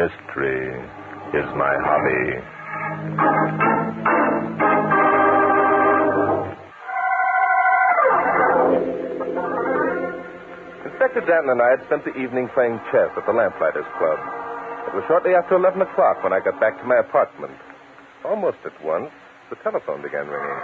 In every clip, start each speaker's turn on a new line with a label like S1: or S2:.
S1: Mystery is my hobby. Inspector Danton and I had spent the evening playing chess at the Lamplighters Club. It was shortly after 11 o'clock when I got back to my apartment. Almost at once, the telephone began ringing.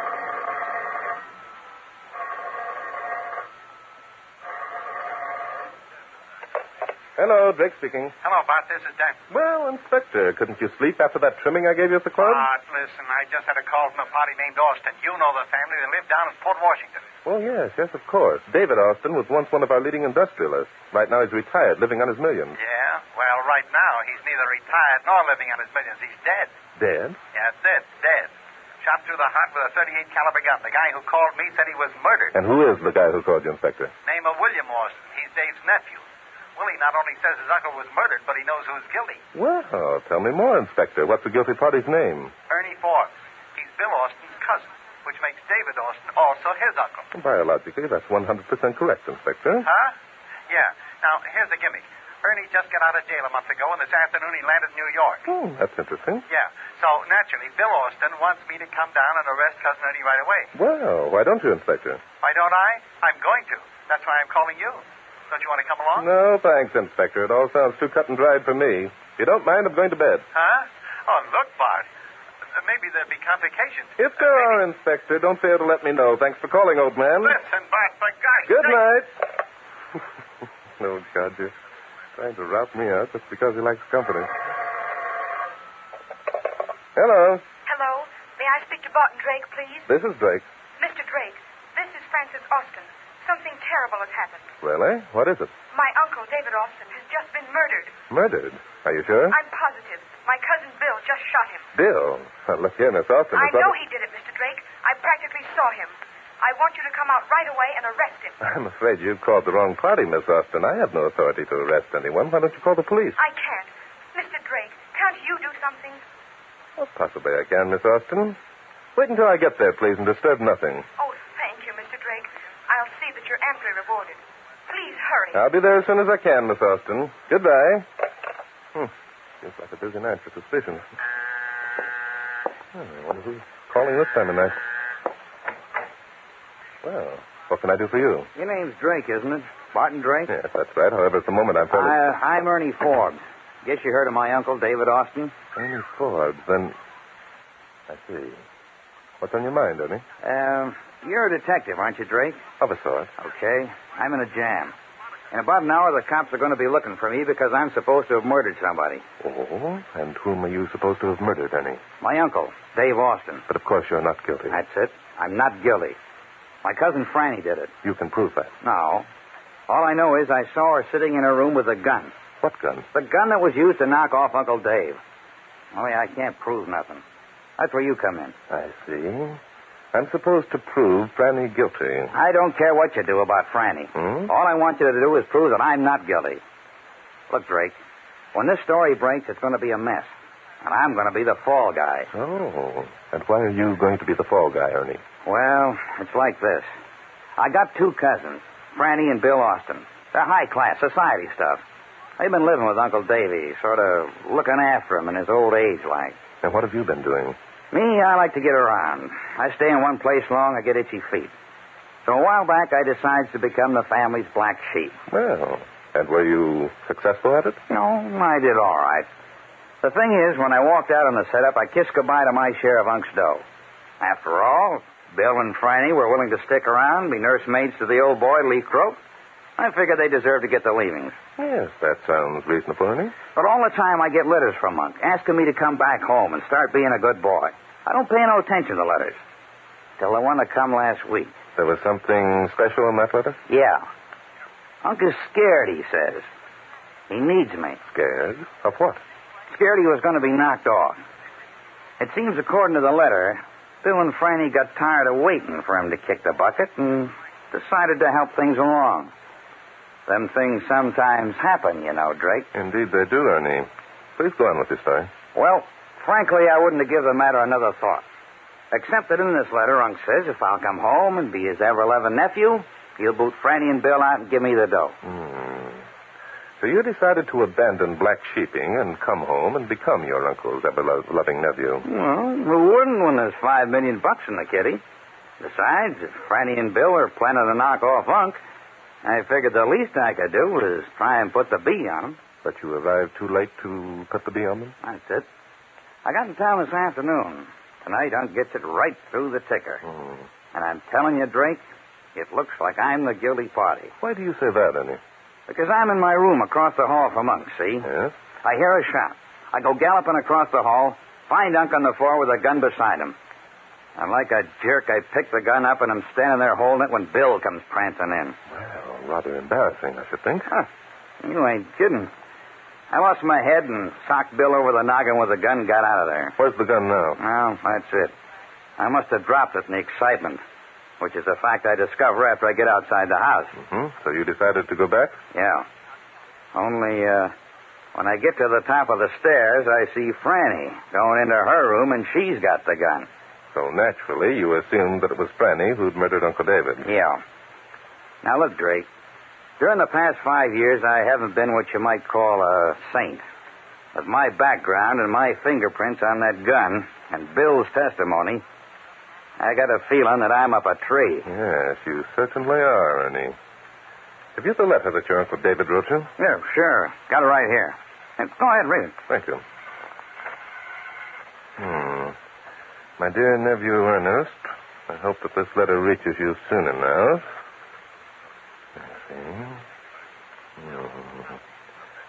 S1: Hello, Drake speaking.
S2: Hello, Bart. This is Danton.
S1: Well, Inspector, couldn't you sleep after that trimming I gave you at the club?
S2: Bart, listen, I just had a call from a party named Austin. You know the family. They live down in Port Washington.
S1: Oh, yes, of course. David Austin was once one of our leading industrialists. Right now he's retired, living on his millions.
S2: Yeah? Well, right now he's neither retired nor living on his millions. He's dead.
S1: Dead?
S2: Yeah, dead. Shot through the heart with a .38 caliber gun. The guy who called me said he was murdered.
S1: And who is the guy who called you, Inspector?
S2: Name of William Austin. He's Dave's nephew. Willie not only says his uncle was murdered, but he knows who's guilty.
S1: Well, tell me more, Inspector. What's the guilty party's name?
S2: Ernie Forbes. He's Bill Austin's cousin, which makes David Austin also his uncle.
S1: Biologically, that's 100% correct, Inspector.
S2: Huh? Yeah. Now, here's the gimmick. Ernie just got out of jail a month ago, and this afternoon he landed in New York.
S1: Oh, that's interesting.
S2: Yeah. So, naturally, Bill Austin wants me to come down and arrest Cousin Ernie right away.
S1: Well, why don't you, Inspector?
S2: Why don't I? I'm going to. That's why I'm calling you. Don't you want to come along?
S1: No, thanks, Inspector. It all sounds too cut and dried for me. If you don't mind, I'm going to bed.
S2: Huh? Oh, look, Bart. Maybe there'll be complications.
S1: If there are, Inspector, don't fail to let me know. Thanks for calling, old man.
S2: Listen, Bart, for gosh
S1: Good
S2: sake.
S1: night. No, God, you're trying to rout me out just because he likes company. Hello.
S3: Hello. May I speak to Barton Drake, please?
S1: This is Drake.
S3: Mr. Drake, this is Francis Austin. Something terrible has happened.
S1: Really? What is it?
S3: My uncle, David Austin, has just been murdered.
S1: Murdered? Are you sure?
S3: I'm positive. My cousin Bill just shot him.
S1: Bill? Well, look here, Miss Austin.
S3: I know he did it, Mr. Drake. I practically saw him. I want you to come out right away and arrest him.
S1: I'm afraid you've called the wrong party, Miss Austin. I have no authority to arrest anyone. Why don't you call the police?
S3: I can't. Mr. Drake, can't you do something?
S1: Well, possibly I can, Miss Austin. Wait until I get there, please, and disturb nothing.
S3: Oh, thank you, Mr. Drake. I'll see that you're amply rewarded. Please hurry.
S1: I'll be there as soon as I can, Miss Austin. Goodbye. Seems like a busy night for suspicion. I wonder who's calling this time of night. Well, what can I do for you?
S4: Your name's Drake, isn't it? Barton Drake?
S1: Yes, that's right. However, at the moment I'm fairly...
S4: I'm Ernie Forbes. Guess you heard of my uncle, David Austin?
S1: Ernie Forbes, then... I see. What's on your mind, Ernie?
S4: You're a detective, aren't you, Drake?
S1: Of a sort.
S4: Okay. I'm in a jam. In about an hour, the cops are going to be looking for me because I'm supposed to have murdered somebody.
S1: Oh, and whom are you supposed to have murdered, Ernie?
S4: My uncle, Dave Austin.
S1: But of course you're not guilty.
S4: That's it. I'm not guilty. My cousin Franny did it.
S1: You can prove that.
S4: No. All I know is I saw her sitting in her room with a gun.
S1: What gun?
S4: The gun that was used to knock off Uncle Dave. Only I can't prove nothing. That's where you come in.
S1: I see. I'm supposed to prove Franny guilty.
S4: I don't care what you do about Franny. All I want you to do is prove that I'm not guilty. Look, Drake, when this story breaks, it's going to be a mess. And I'm going to be the fall guy.
S1: Oh, and why are you going to be the fall guy, Ernie?
S4: Well, it's like this. I got two cousins, Franny and Bill Austin. They're high-class society stuff. They've been living with Uncle Davy, sort of looking after him in his old age, like.
S1: And what have you been doing?
S4: Me, I like to get around. I stay in one place long, I get itchy feet. So a while back, I decided to become the family's black sheep.
S1: Well, and were you successful at it?
S4: No, I did all right. The thing is, when I walked out on the setup, I kissed goodbye to my share of Unc's dough. After all, Bill and Franny were willing to stick around, be nursemaids to the old boy, Leaf Croak. I figured they deserved to get the leavings.
S1: Yes, that sounds reasonable, Ernie.
S4: But all the time I get letters from Unc, asking me to come back home and start being a good boy. I don't pay no attention to letters. Till the one that come last week.
S1: There was something special in that letter?
S4: Yeah. Unc is scared, he says. He needs me.
S1: Scared? Of what?
S4: Scared he was going to be knocked off. It seems, according to the letter, Bill and Franny got tired of waiting for him to kick the bucket and decided to help things along. Them things sometimes happen, you know, Drake.
S1: Indeed they do, Ernie. Please go on with your story.
S4: Well, frankly, I wouldn't have given the matter another thought. Except that in this letter, Unc says if I'll come home and be his ever-loving nephew, he'll boot Franny and Bill out and give me the dough.
S1: So you decided to abandon black sheeping and come home and become your uncle's ever-loving nephew.
S4: Well, who wouldn't when there's $5 million in the kitty? Besides, if Franny and Bill are planning to knock off Unc, I figured the least I could do was try and put the bee on them.
S1: But you arrived too late to put the bee on them?
S4: That's it. I got in town this afternoon. Tonight, Unc gets it right through the ticker. And I'm telling you, Drake, it looks like I'm the guilty party.
S1: Why do you say that, Ernie?
S4: Because I'm in my room across the hall from Unc, see?
S1: Yes?
S4: I hear a shot. I go galloping across the hall, find Unc on the floor with a gun beside him. And like a jerk, I pick the gun up, and I'm standing there holding it when Bill comes prancing in.
S1: Well, rather embarrassing, I should think.
S4: Huh. You ain't kidding. I lost my head and socked Bill over the noggin with the gun and got out of there.
S1: Where's the gun now?
S4: Well, that's it. I must have dropped it in the excitement, which is a fact I discover after I get outside the house.
S1: So you decided to go back?
S4: Yeah. Only, when I get to the top of the stairs, I see Franny going into her room, and she's got the gun.
S1: So naturally, you assumed that it was Franny who'd murdered Uncle David.
S4: Yeah. Now, look, Drake. During the past 5 years, I haven't been what you might call a saint. With my background and my fingerprints on that gun and Bill's testimony, I got a feeling that I'm up a tree.
S1: Yes, you certainly are, Ernie. Have you the letter that your Uncle David wrote you?
S4: Yeah, sure. Got it right here. Go ahead, read it.
S1: Thank you. My dear nephew Ernest, I hope that this letter reaches you soon enough. Let's see.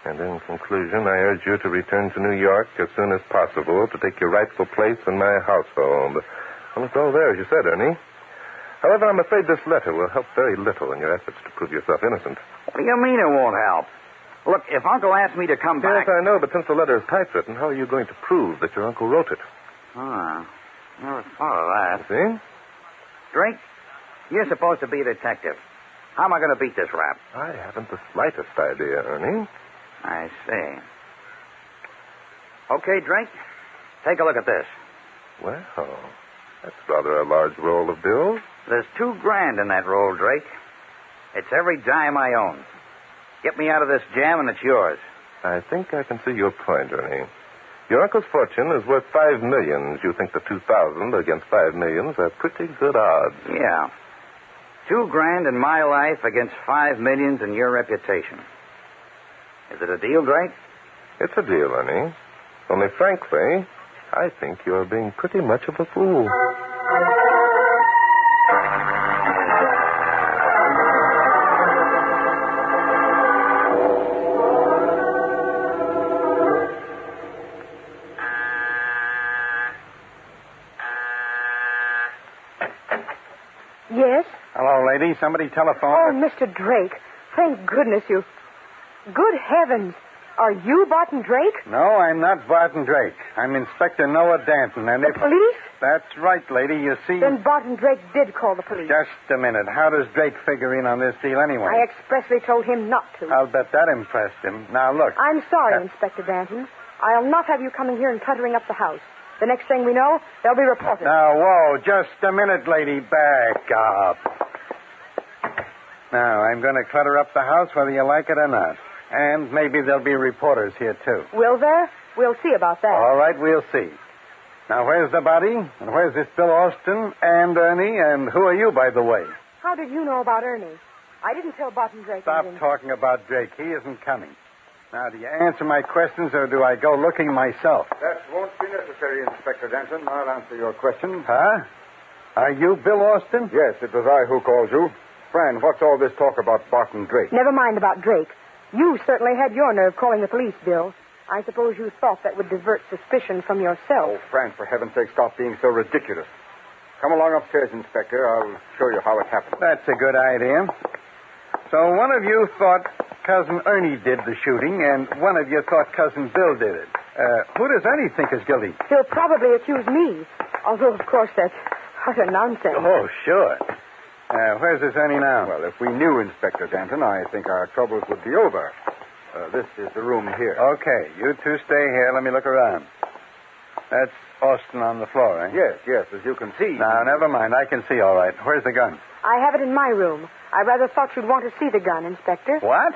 S1: And in conclusion, I urge you to return to New York as soon as possible to take your rightful place in my household. Well, it's all there, as you said, Ernie. However, I'm afraid this letter will help very little in your efforts to prove yourself innocent.
S4: What do you mean it won't help? Look, if Uncle asked me to come back...
S1: Yes, I know, but since the letter is typewritten, how are you going to prove that your uncle wrote it?
S4: Never thought of that.
S1: See?
S4: Drake, you're supposed to be a detective. How am I going to beat this rap?
S1: I haven't the slightest idea, Ernie.
S4: I see. Okay, Drake, take a look at this.
S1: Well, that's rather a large roll of bills.
S4: There's $2,000 in that roll, Drake. It's every dime I own. Get me out of this jam, and it's yours.
S1: I think I can see your point, Ernie. Your uncle's fortune is worth $5 million. You think the 2,000 against $5 million are pretty good odds.
S4: Yeah. $2,000 in my life against $5 million in your reputation. Is it a deal, Drake?
S1: It's a deal, Ernie. Only frankly, I think you're being pretty much of a fool.
S3: Yes?
S2: Hello, lady. Somebody telephoned.
S3: Oh, Mr. Drake. Thank goodness you... Good heavens. Are you Barton Drake?
S2: No, I'm not Barton Drake. I'm Inspector Noah Danton, and
S3: The police?
S2: That's right, lady. You see...
S3: Then Barton Drake did call the police.
S2: Just a minute. How does Drake figure in on this deal anyway?
S3: I expressly told him not to.
S2: I'll bet that impressed him. Now, look.
S3: I'm sorry, Inspector Danton. I'll not have you coming here and cluttering up the house. The next thing we know, there'll be reporters.
S2: Now, whoa. Just a minute, lady. Back up. Now, I'm going to clutter up the house whether you like it or not. And maybe there'll be reporters here, too.
S3: Will there? We'll see about that.
S2: All right, we'll see. Now, where's the body? And where's this Bill Austin and Ernie? And who are you, by the way?
S3: How did you know about Ernie? I didn't tell Barton Drake
S2: Stop
S3: anything.
S2: talking about Drake. He isn't coming. Now, do you answer my questions or do I go looking myself?
S5: That won't be necessary, Inspector Danton. I'll answer your question.
S2: Huh? Are you Bill Austin?
S5: Yes, it was I who called you. Fran, what's all this talk about Barton Drake?
S3: Never mind about Drake. You certainly had your nerve calling the police, Bill. I suppose you thought that would divert suspicion from yourself.
S5: Oh, Fran, for heaven's sake, stop being so ridiculous. Come along upstairs, Inspector. I'll show you how it happened.
S2: That's a good idea. So one of you thought Cousin Ernie did the shooting, and one of you thought Cousin Bill did it. Who does Ernie think is guilty?
S3: He'll probably accuse me. Although, of course, that's utter nonsense.
S2: Oh, sure. Where's this Ernie now?
S5: Well, if we knew Inspector Danton, I think our troubles would be over. This is the room here.
S2: Okay, you two stay here. Let me look around. That's Austin on the floor, eh?
S5: Yes, as you can see.
S2: Now, never mind. I can see all right. Where's the gun?
S3: I have it in my room. I rather thought you'd want to see the gun, Inspector.
S2: What?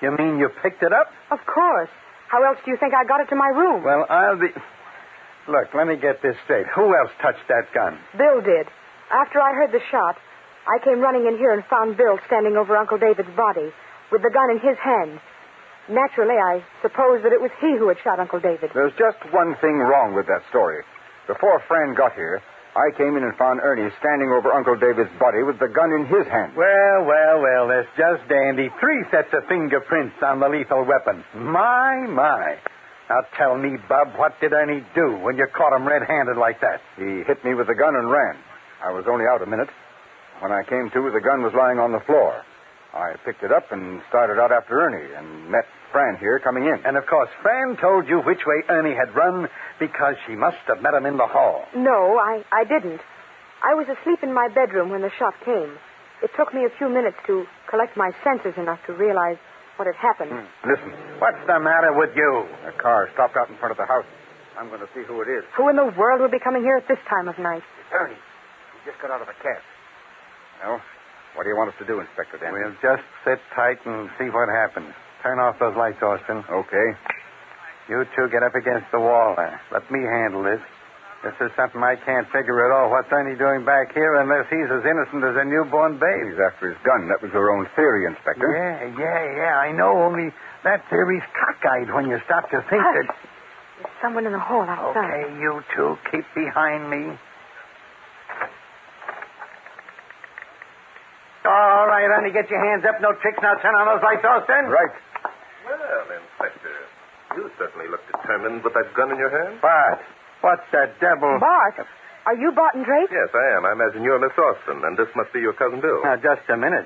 S2: You mean you picked it up?
S3: Of course. How else do you think I got it to my room?
S2: Well, I'll be... Look, let me get this straight. Who else touched that gun?
S3: Bill did. After I heard the shot, I came running in here and found Bill standing over Uncle David's body with the gun in his hand. Naturally, I suppose that it was he who had shot Uncle David.
S5: There's just one thing wrong with that story. Before Fran got here, I came in and found Ernie standing over Uncle David's body with the gun in his hand.
S2: Well, that's just dandy. 3 sets of fingerprints on the lethal weapon. My. Now tell me, Bub, what did Ernie do when you caught him red-handed like that?
S5: He hit me with the gun and ran. I was only out a minute. When I came to, the gun was lying on the floor. I picked it up and started out after Ernie and met Fran here coming in.
S2: And, of course, Fran told you which way Ernie had run because she must have met him in the hall.
S3: No, I didn't. I was asleep in my bedroom when the shot came. It took me a few minutes to collect my senses enough to realize what had happened.
S5: Listen,
S2: What's the matter with you?
S5: a car stopped out in front of the house. I'm going to see who it is.
S3: Who in the world would be coming here at this time of night?
S5: It's Ernie. He just got out of a cab. Well, what do you want us to do, Inspector Danby?
S2: We'll just sit tight and see what happens. Turn off those lights, Austin.
S5: Okay.
S2: You two get up against the wall there. Let me handle this. This is something I can't figure at all. What's Ernie doing back here unless he's as innocent as a newborn baby?
S5: He's after his gun. That was your own theory, Inspector.
S2: Yeah, I know. Only that theory's cockeyed when you stop to think
S3: Hush.
S2: that...
S3: There's someone in the hall outside.
S2: Okay, you two, keep behind me. All right, Ernie, get your hands up. No tricks. Now turn on those lights, Austin.
S5: Right.
S1: Well, Inspector, you certainly look determined with that gun in your hand.
S2: Bart, what the devil?
S3: Bart, are you Barton Drake?
S1: Yes, I am. I imagine you're Miss Austin, and this must be your cousin Bill.
S2: Now, just a minute.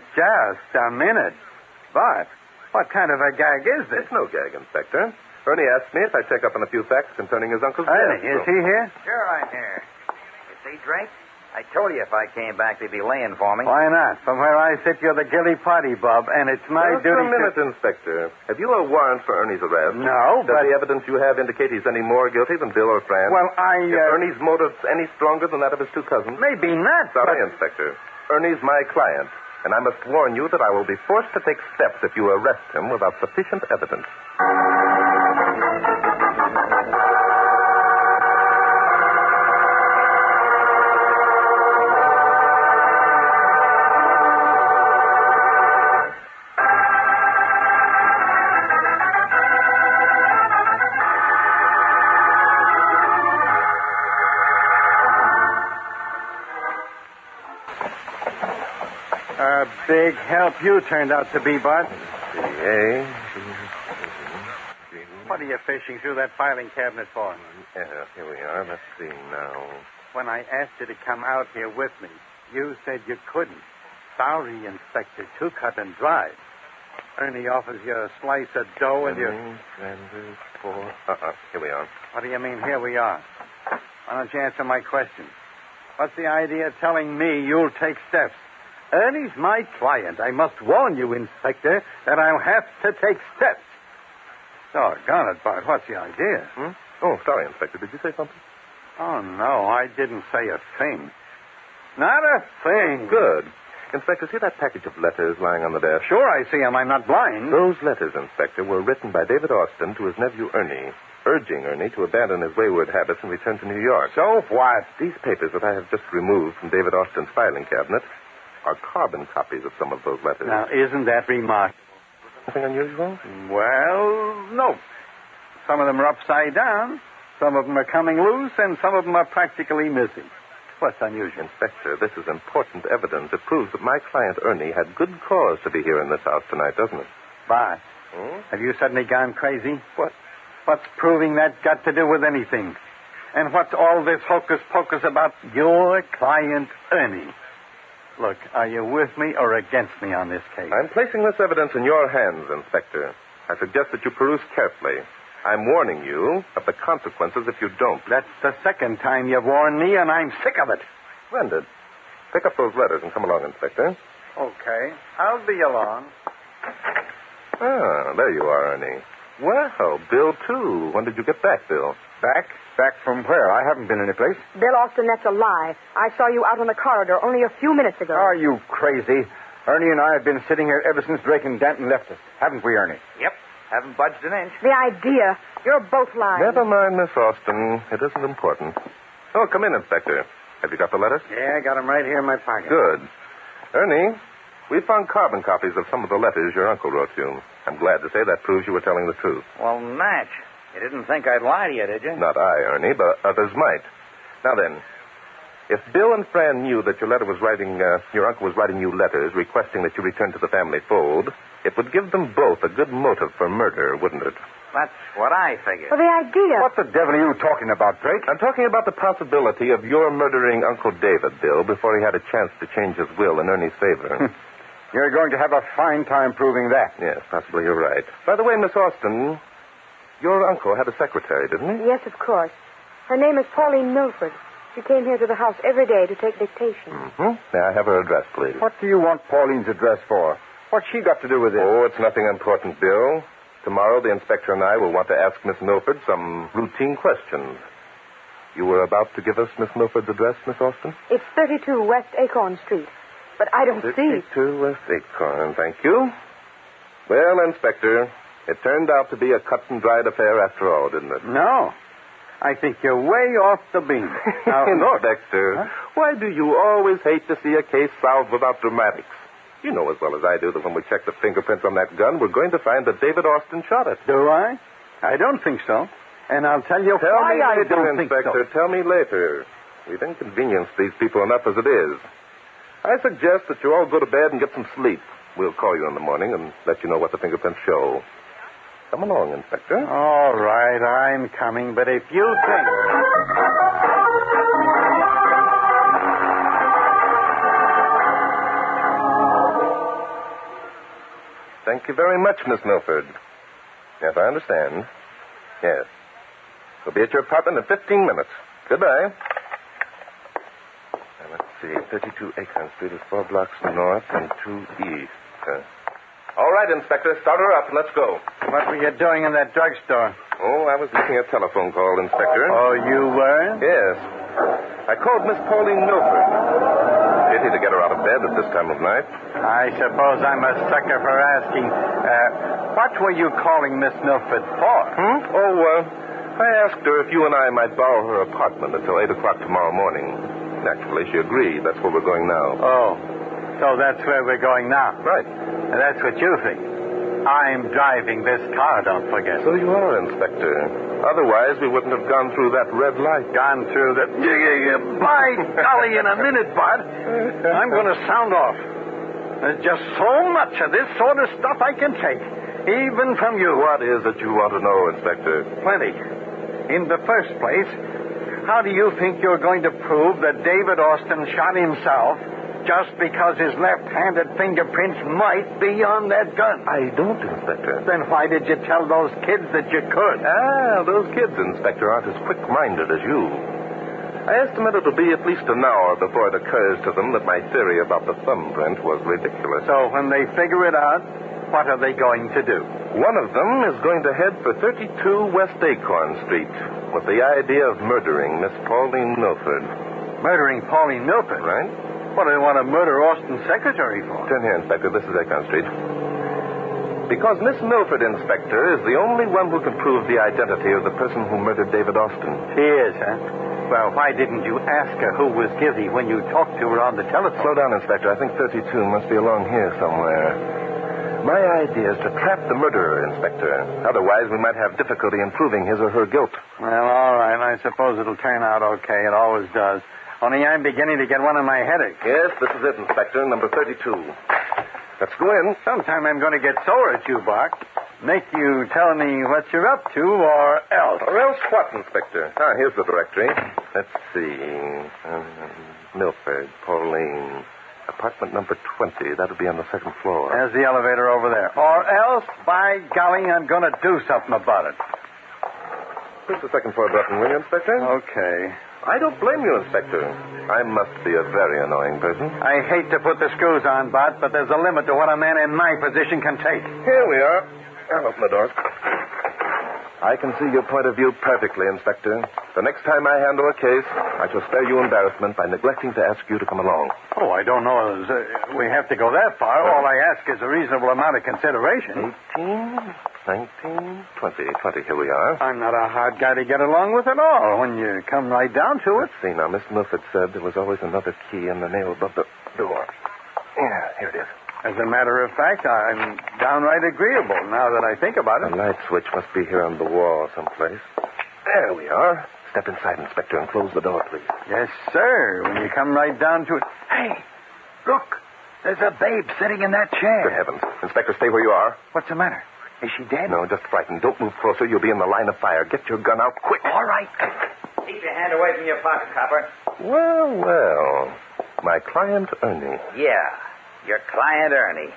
S2: Bart, what kind of a gag is this?
S1: It's no gag, Inspector. Ernie asked me if I'd check up on a few facts concerning his uncle's
S2: Ernie,
S1: death.
S2: is he here?
S4: Sure, I'm here. You see, Drake? I told you if I came back, they'd be laying for me.
S2: Why not? From where I sit, you're the guilty party, Bob, and it's my
S1: Just
S2: duty
S1: a minute, Inspector. Have you a warrant for Ernie's arrest?
S2: No,
S1: Does
S2: but...
S1: the evidence you have indicate he's any more guilty than Bill or Fran?
S2: Well,
S1: Is Ernie's motives any stronger than that of his two cousins?
S2: Maybe not,
S1: Sorry,
S2: but...
S1: Inspector. Ernie's my client, and I must warn you that I will be forced to take steps if you arrest him without sufficient evidence.
S2: A big help you turned out to be, Bart.
S1: CA.
S2: What are you fishing through that filing cabinet for?
S1: Yeah, here we are. Let's see now.
S2: When I asked you to come out here with me, you said you couldn't. Sorry, Inspector. Too cut and dry. Ernie offers you a slice of dough and you...
S1: Sanders for... Here we are.
S2: What do you mean, here we are? Why don't you answer my question? What's the idea of telling me you'll take steps? Ernie's my client. I must warn you, Inspector, that I'll have to take steps. Doggone it, Bart. What's the idea?
S1: Oh, sorry, Inspector. Did you say something?
S2: Oh, no, I didn't say a thing. Not a thing.
S1: Good. Inspector, see that package of letters lying on the desk?
S2: Sure, I see him. I'm not blind.
S1: Those letters, Inspector, were written by David Austin to his nephew Ernie, urging Ernie to abandon his wayward habits and return to New York.
S2: So what?
S1: These papers that I have just removed from David Austin's filing cabinet are carbon copies of some of those letters.
S2: Now, isn't that remarkable?
S1: Nothing unusual?
S2: Well, no. Some of them are upside down, some of them are coming loose, and some of them are practically missing. What's unusual?
S1: Inspector, this is important evidence. It proves that my client Ernie had good cause to be here in this house tonight, doesn't it?
S2: Bart, have you suddenly gone crazy?
S1: What?
S2: What's proving that got to do with anything? And what's all this hocus-pocus about your client Ernie? Look, are you with me or against me on this case?
S1: I'm placing this evidence in your hands, Inspector. I suggest that you peruse carefully. I'm warning you of the consequences if you don't.
S2: That's the second time you've warned me, and I'm sick of it.
S1: Splendid. Pick up those letters and come along, Inspector.
S2: Okay. I'll be along.
S1: Ah, there you are, Ernie. Well, Bill, too. When did you get back, Bill?
S5: Back? Back from where? I haven't been anyplace.
S3: Bill Austin, that's a lie. I saw you out on the corridor only a few minutes ago.
S5: Are you crazy? Ernie and I have been sitting here ever since Drake and Danton left us. Haven't we, Ernie?
S4: Yep. Haven't budged an inch.
S3: The idea. You're both lying.
S1: Never mind, Miss Austin. It isn't important. Oh, come in, Inspector. Have you got the letters?
S2: Yeah, I got them right here in my pocket.
S1: Good. Ernie, we found carbon copies of some of the letters your uncle wrote you. I'm glad to say that proves you were telling the truth.
S4: Well, Natch, you didn't think I'd lie to you, did you?
S1: Not I, Ernie, but others might. Now then, if Bill and Fran knew that your uncle was writing you letters requesting that you return to the family fold, it would give them both a good motive for murder, wouldn't it?
S4: That's what I figured.
S3: Well, the idea.
S5: What the devil are you talking about, Drake?
S1: I'm talking about the possibility of your murdering Uncle David, Bill, before he had a chance to change his will in Ernie's favor.
S5: You're going to have a fine time proving that.
S1: Yes, possibly you're right. By the way, Miss Austin, your uncle had a secretary, didn't he?
S3: Yes, of course. Her name is Pauline Milford. She came here to the house every day to take dictation.
S1: Mm-hmm. May I have her address, please?
S5: What do you want Pauline's address for? What's she got to do with it?
S1: Oh, it's nothing important, Bill. Tomorrow, the inspector and I will want to ask Miss Milford some routine questions. You were about to give us Miss Milford's address, Miss Austin?
S3: It's 32 West Acorn Street. But I don't see.
S1: 32 West Acorn, thank you. Well, Inspector, it turned out to be a cut and dried affair after all, didn't it?
S2: No. I think you're way off the beam. Now, look.
S1: Inspector, why do you always hate to see a case solved without dramatics? You know as well as I do that when we check the fingerprints on that gun, we're going to find that David Austin shot it.
S2: Do I? I don't think so. And I'll tell you why I don't think
S1: Inspector.
S2: so.
S1: Tell me later. We've inconvenienced these people enough as it is. I suggest that you all go to bed and get some sleep. We'll call you in the morning and let you know what the fingerprints show. Come along, Inspector.
S2: All right, I'm coming, but if you think...
S1: Thank you very much, Miss Milford. Yes, I understand. Yes. We'll be at your apartment in 15 minutes. Goodbye. Now, let's see. 32 Acorn Street is 4 blocks north and 2 east. All right, Inspector. Start her up and let's go.
S2: What were you doing in that drugstore?
S1: Oh, I was making a telephone call, Inspector.
S2: Oh, you were?
S1: Yes. I called Miss Pauline Milford. Pity to get her out of bed at this time of night.
S2: I suppose I'm a sucker for asking. What were you calling Miss Milford for?
S1: I asked her if you and I might borrow her apartment until 8 o'clock tomorrow morning. Naturally, she agreed. That's where we're going now.
S2: Oh, so that's where we're going now.
S1: Right.
S2: That's what you think. I'm driving this car, don't forget.
S1: So you are, Inspector. Otherwise, we wouldn't have gone through that red light.
S2: Gone through the... By golly, in a minute, Bud. I'm going to sound off. There's just so much of this sort of stuff I can take, even from you.
S1: What is it you want to know, Inspector?
S2: Plenty. In the first place, how do you think you're going to prove that David Austin shot himself just because his left-handed fingerprints might be on that gun?
S1: I don't, Inspector.
S2: Then why did you tell those kids that you could?
S1: Those kids, Inspector, aren't as quick-minded as you. I estimate it'll be at least an hour before it occurs to them that my theory about the thumbprint was ridiculous.
S2: So when they figure it out, what are they going to do?
S1: One of them is going to head for 32 West Acorn Street with the idea of murdering Miss Pauline Milford.
S2: Murdering Pauline Milford?
S1: Right.
S2: What do they want to murder Austin's secretary for?
S1: Turn here, Inspector. This is Acorn Street. Because Miss Milford, Inspector, is the only one who can prove the identity of the person who murdered David Austin.
S2: She is, huh? Well, why didn't you ask her who was guilty when you talked to her on the telephone?
S1: Slow down, Inspector. I think 32 must be along here somewhere. My idea is to trap the murderer, Inspector. Otherwise, we might have difficulty in proving his or her guilt.
S2: Well, all right. I suppose it'll turn out okay. It always does. Only I'm beginning to get one of my headaches.
S1: Yes, this is it, Inspector, number 32. Let's go in.
S2: Sometime I'm going to get sore at you, Bart. Make you tell me what you're up to, or else.
S1: Or else what, Inspector? Here's the directory. Let's see. Milford, Pauline, apartment number 20. That'll be on the second floor.
S2: There's the elevator over there. Or else, by golly, I'm going to do something about it.
S1: Push the second floor button, will you, Inspector?
S2: Okay.
S1: I don't blame you, Inspector. I must be a very annoying person.
S2: I hate to put the screws on, Bart, but there's a limit to what a man in my position can take.
S1: Here we are. I'll open the door. I can see your point of view perfectly, Inspector. The next time I handle a case, I shall spare you embarrassment by neglecting to ask you to come along.
S2: Oh, I don't know. We have to go that far. All I ask is a reasonable amount of consideration.
S1: 18, 19, 20. Here we are.
S2: I'm not a hard guy to get along with at all when you come right down to it.
S1: Let's see now. Miss Milford said there was always another key in the nail above the door. Yeah, here it is.
S2: As a matter of fact, I'm downright agreeable now that I think about it.
S1: The light switch must be here on the wall someplace. There we are. Step inside, Inspector, and close the door, please.
S2: Yes, sir. When you come right down to it. Hey, look. There's a babe sitting in that chair.
S1: Good heavens. Inspector, stay where you are.
S2: What's the matter? Is she dead?
S1: No, just frightened. Don't move closer. You'll be in the line of fire. Get your gun out quick.
S2: All right.
S4: Keep your hand away from your pocket, copper.
S1: Well. My client, Ernie.
S4: Yeah, your client, Ernie.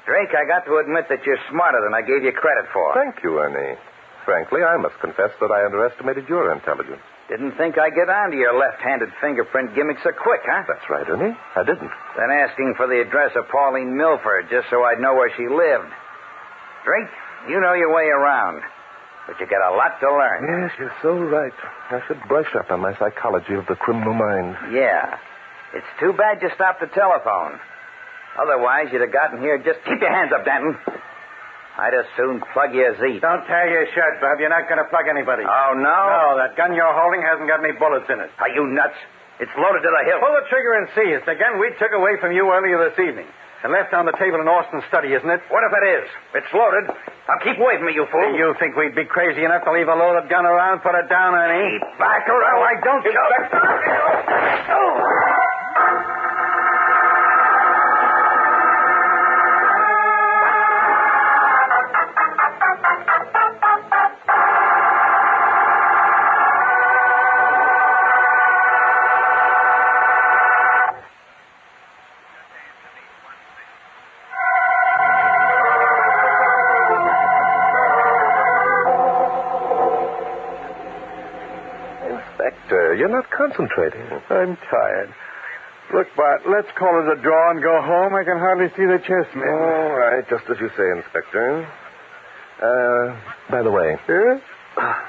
S4: Drake, I got to admit that you're smarter than I gave you credit for.
S1: Thank you, Ernie. Frankly, I must confess that I underestimated your intelligence.
S4: Didn't think I'd get onto your left-handed fingerprint gimmick so quick, huh?
S1: That's right, Ernie. I didn't.
S4: Then asking for the address of Pauline Milford just so I'd know where she lived. Drake, you know your way around. But you got a lot to learn.
S1: Yes, you're so right. I should brush up on my psychology of the criminal mind.
S4: Yeah. It's too bad you stopped the telephone. Otherwise, you'd have gotten here just... Keep your hands up, Danton. I'd as soon plug your Z.
S2: Don't tear your shirt, Bob. You're not going to plug anybody.
S4: Oh, no?
S2: No, that gun you're holding hasn't got any bullets in it.
S4: Are you nuts? It's loaded to the hilt.
S2: Pull the trigger and see. It's the gun we took away from you earlier this evening and left on the table in Austin's study, isn't it?
S4: What if it is? It's loaded. Now keep away from me, you fool.
S2: You think we'd be crazy enough to leave a loaded gun around? Put it down, Ernie.
S4: Keep back around.
S2: Oh, I don't...
S1: Inspector, you're not concentrating.
S2: I'm tired. Look, Bart, let's call it a draw and go home. I can hardly see the chessmen.
S1: All right, just as you say, Inspector. By the way,
S2: Yes?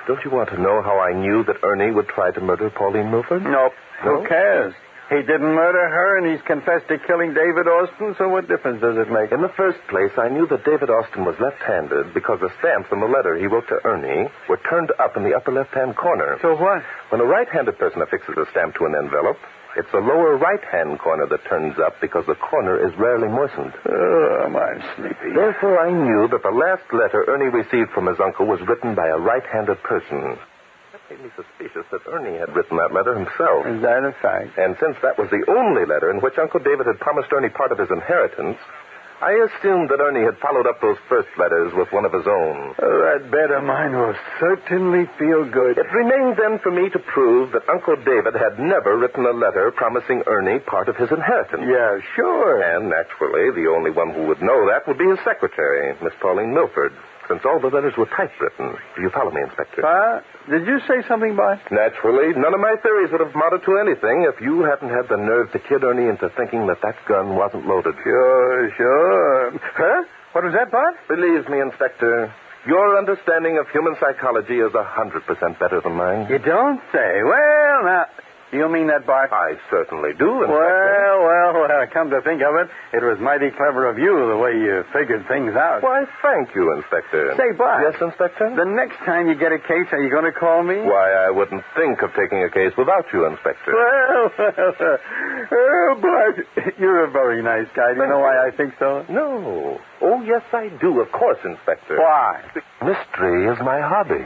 S1: don't you want to know how I knew that Ernie would try to murder Pauline Milford?
S2: Nope.
S1: No?
S2: Who cares? He didn't murder her, and he's confessed to killing David Austin, so what difference does it make?
S1: In the first place, I knew that David Austin was left-handed because the stamps on the letter he wrote to Ernie were turned up in the upper left-hand corner.
S2: So what?
S1: When a right-handed person affixes a stamp to an envelope, it's the lower right-hand corner that turns up because the corner is rarely moistened.
S2: Oh, I'm sleepy.
S1: Therefore, I knew that the last letter Ernie received from his uncle was written by a right-handed person. That made me suspicious that Ernie had written that letter himself.
S2: Is that a fact?
S1: And since that was the only letter in which Uncle David had promised Ernie part of his inheritance, I assumed that Ernie had followed up those first letters with one of his own.
S2: Oh, that bed of mine will certainly feel good.
S1: It remained then for me to prove that Uncle David had never written a letter promising Ernie part of his inheritance.
S2: Yeah, sure.
S1: And naturally, the only one who would know that would be his secretary, Miss Pauline Milford, since all the letters were typewritten. Do you follow me, Inspector?
S2: Did you say something, Bart?
S1: Naturally, none of my theories would have amounted to anything if you hadn't had the nerve to kid Ernie into thinking that gun wasn't loaded.
S2: Sure. Huh? What was that, Bart?
S1: Believe me, Inspector, your understanding of human psychology is 100% better than mine.
S2: You don't say. Well, now, you mean that, Bart?
S1: I certainly do, Inspector.
S2: Well, come to think of it, it was mighty clever of you the way you figured things out.
S1: Why, thank you, Inspector.
S2: Say, Bart.
S1: Yes, Inspector?
S2: The next time you get a case, are you going to call me?
S1: Why, I wouldn't think of taking a case without you, Inspector.
S2: Oh, Bart, you're a very nice guy. Do you know why I think so?
S1: No. Oh, yes, I do, of course, Inspector.
S2: Why?
S1: Mystery is my hobby.